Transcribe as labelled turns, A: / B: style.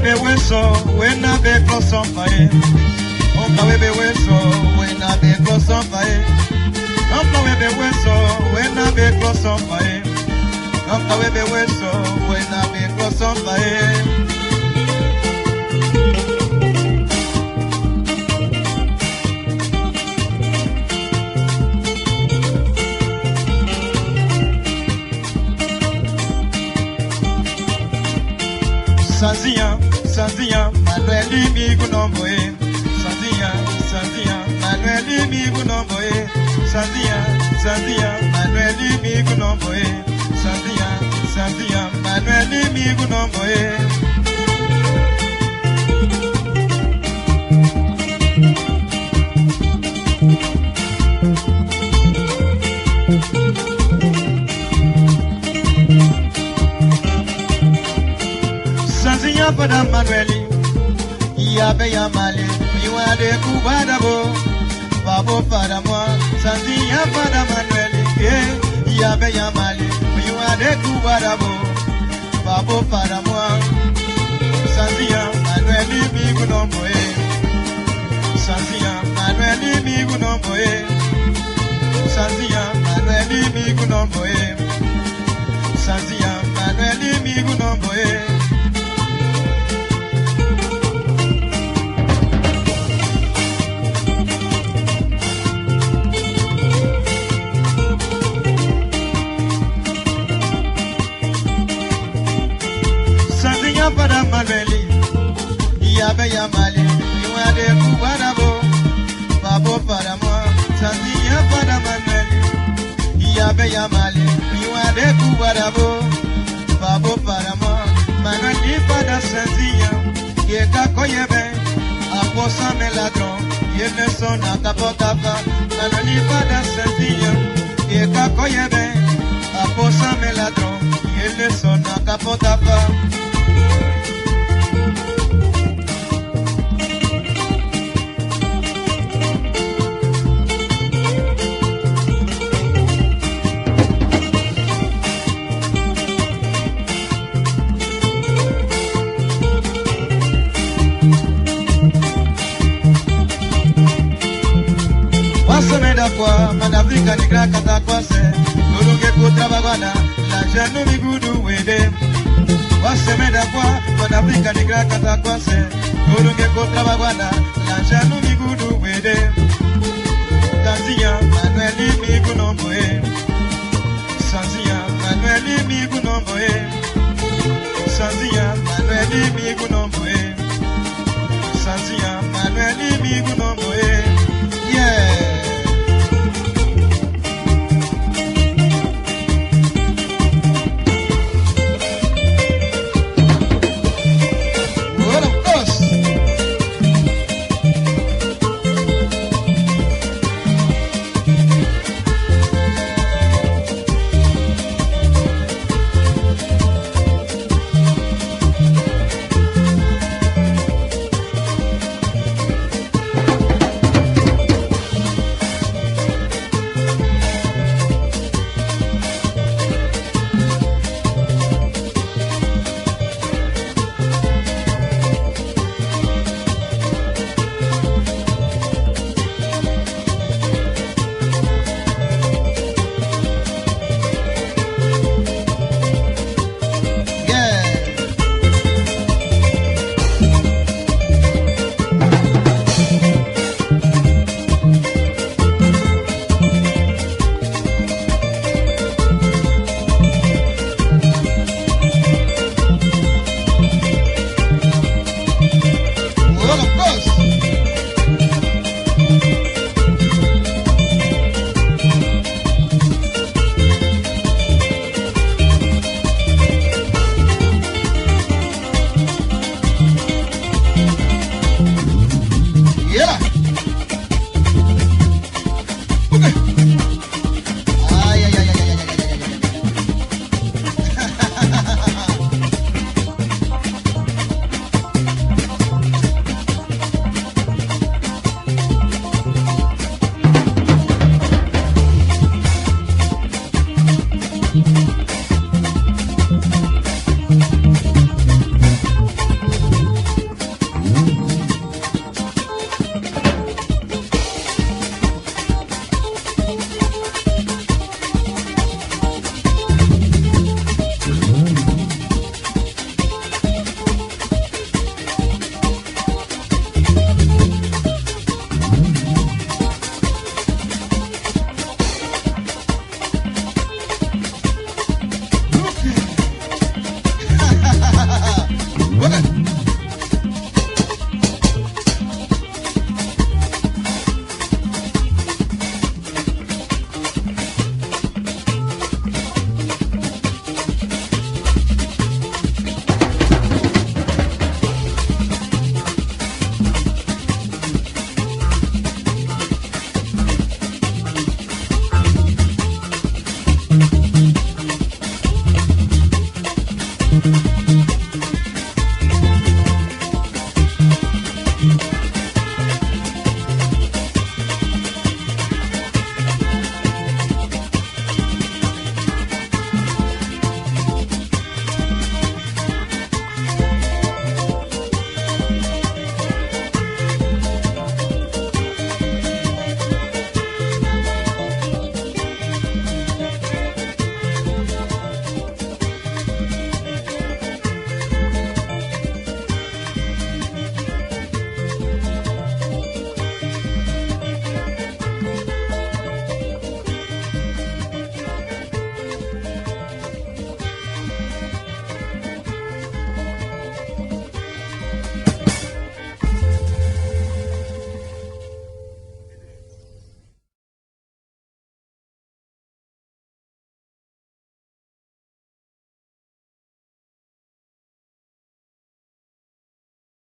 A: webe weso, when I be close on fire. Onka webe weso, when I be close on fire. Onka webe weso, when I be close on fire. Onka webe weso, when I be close on fire. Sanzia, Manueli mi gunomboe. Sanzia, Manueli mi gunomboe. Sanzia, Manueli mi gunomboe. Sanzia, Manueli mi gunomboe. Sanzia pada Manueli, ya be ya male, miwa de kubadabo, babo para moi. Sanzia pada Manueli, ya be ya male, miwa de kubadabo, babo para moi. Sanzia Manueli mi gunomboe. Sanzia Manueli mi gunomboe. Sanzia Manueli mi gunomboe. Sanzia Manueli mi gunomboe. Para Manueli, ya be ya male, miwa de kubadabo, babo para moi. Sanzia para Manueli, ya be ya male, miwa de kubadabo, babo para moi. Manueli para Sanzia, que kako yebe, aposa me ladrón, y me sona capotapa. Manueli para Sanzia, que kako yebe, aposa me ladrón, y me sona capotapa. Kwa madafrika ni kraka takwase Gurunge kutrabagwana La janu migudu wede Wasemeda kwa madafrika ni kraka takwase Gurunge kutrabagwana La janu migudu wede Sanzia Manueli mi gunomboe. Sanzia Manueli mi gunomboe. Sanzia Manueli mi gunomboe. Sanzia Manueli mi gunomboe. Yeah.